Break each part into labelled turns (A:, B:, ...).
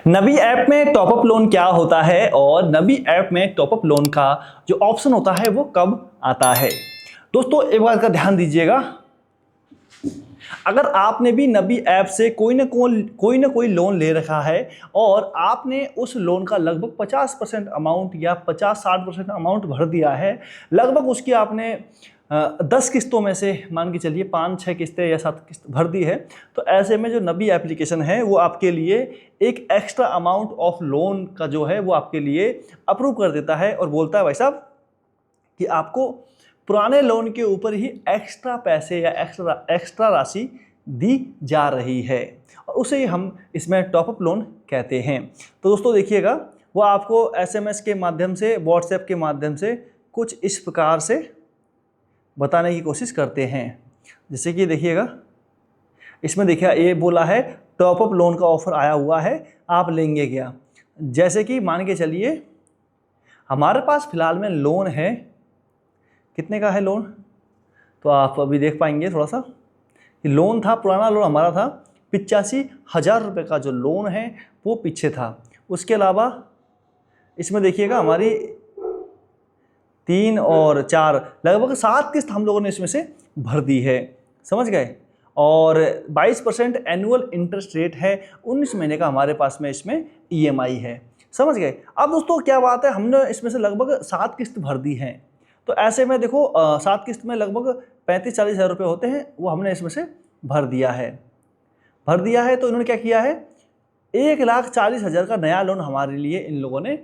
A: नबी app में top up loan क्या होता है और नबी ऐप में टॉपअप लोन का जो ऑप्शन होता है वो कब आता है। दोस्तों एक बात का ध्यान दीजिएगा, अगर आपने भी नबी ऐप से कोई ना कोई लोन ले रखा है और आपने उस लोन का लगभग 50% अमाउंट या 50-60% अमाउंट भर दिया है, लगभग उसकी आपने 10 किस्तों में से मान के चलिए 5-6 किस्तें या 7 किस्त भर दी है, तो ऐसे में जो नबी एप्लीकेशन है वो आपके लिए एक एक्स्ट्रा अमाउंट ऑफ लोन का जो है वो आपके लिए अप्रूव कर देता है और बोलता है भाई साहब कि आपको पुराने लोन के ऊपर ही एक्स्ट्रा पैसे या एक्स्ट्रा राशि दी जा रही है और उसे ही हम इसमें टॉपअप लोन कहते हैं। तो दोस्तों देखिएगा, वो आपको एसएमएस के माध्यम से, व्हाट्सएप के माध्यम से कुछ इस प्रकार से बताने की कोशिश करते हैं। जैसे कि देखिएगा, इसमें देखिए ये बोला है टॉपअप लोन का ऑफर आया हुआ है, आप लेंगे क्या। जैसे कि मान के चलिए हमारे पास फिलहाल में लोन है, कितने का है लोन, तो आप अभी देख पाएंगे थोड़ा सा कि लोन था, पुराना लोन हमारा था 85,000 रुपये का जो लोन है वो पीछे था। उसके अलावा इसमें देखिएगा हमारी 3 और 4 लगभग 7 किस्त हम लोगों ने इसमें से भर दी है, समझ गए। और 22% एनुअल इंटरेस्ट रेट है, 19 महीने का हमारे पास में इसमें ईएमआई है, समझ गए। अब दोस्तों क्या बात है, हमने इसमें से लगभग 7 किस्त भर दी हैं, तो ऐसे में देखो 7 किस्त में लगभग 35-40 हज़ार रुपये होते हैं, वो हमने इसमें से भर दिया है। तो इन्होंने क्या किया है, 1,40,000 का नया लोन हमारे लिए इन लोगों ने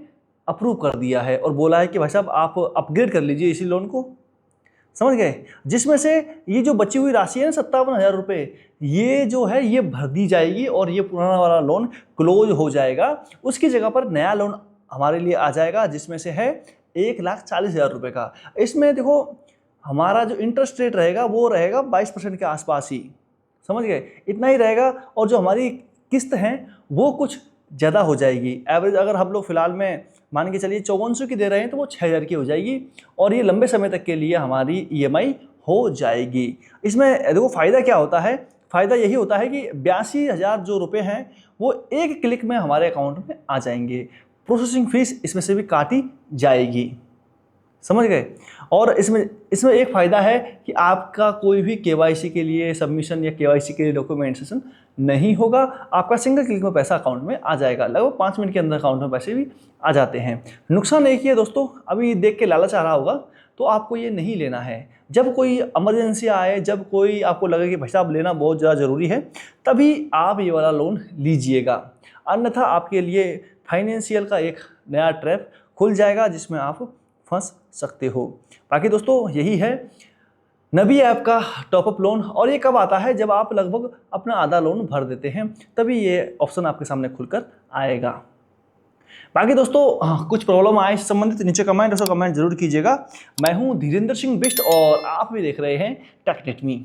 A: अप्रूव कर दिया है और बोला है कि भाई साहब आप अपग्रेड कर लीजिए इसी लोन को, समझ गए। जिसमें से ये जो बची हुई राशि है ना 57,000 रुपये, ये जो है ये भर दी जाएगी और ये पुराना वाला लोन क्लोज हो जाएगा। उसकी जगह पर नया लोन हमारे लिए आ जाएगा जिसमें से है 1,40,000 रुपये का। इसमें देखो हमारा जो इंटरेस्ट रेट रहेगा वो रहेगा 22% के आसपास ही, समझ गए, इतना ही रहेगा। और जो हमारी किस्त हैं वो कुछ ज़्यादा हो जाएगी। एवरेज अगर हम लोग फिलहाल में मान के चलिए 5400 की दे रहे हैं तो वो 6,000 की हो जाएगी और ये लंबे समय तक के लिए हमारी ईएमआई हो जाएगी। इसमें देखो फ़ायदा क्या होता है, फ़ायदा यही होता है कि 82,000 जो रुपये हैं वो एक क्लिक में हमारे अकाउंट में आ जाएंगे। प्रोसेसिंग फीस इसमें से भी काटी जाएगी, समझ गए। और इसमें एक फ़ायदा है कि आपका कोई भी केवाईसी के लिए सबमिशन या केवाईसी के लिए डॉक्यूमेंटेशन नहीं होगा, आपका सिंगल क्लिक में पैसा अकाउंट में आ जाएगा। लगभग 5 मिनट के अंदर अकाउंट में पैसे भी आ जाते हैं। नुकसान एक ही है दोस्तों, अभी देख के लालच आ रहा होगा तो आपको ये नहीं लेना है। जब कोई इमरजेंसी आए, जब कोई आपको लगे कि भाई साहब लेना बहुत ज़्यादा ज़रूरी है, तभी आप ये वाला लोन लीजिएगा, अन्यथा आपके लिए फाइनेंशियल का एक नया ट्रैप खुल जाएगा जिसमें आप फंस सकते हो। बाकी दोस्तों यही है नबी ऐप का टॉपअप लोन, और ये कब आता है, जब आप लगभग अपना आधा लोन भर देते हैं तभी ये ऑप्शन आपके सामने खुलकर आएगा। बाकी दोस्तों कुछ प्रॉब्लम आए इससे संबंधित नीचे कमेंट जरूर कीजिएगा। मैं हूं धीरेन्द्र सिंह बिष्ट और आप भी देख रहे हैं टेक नेट मी।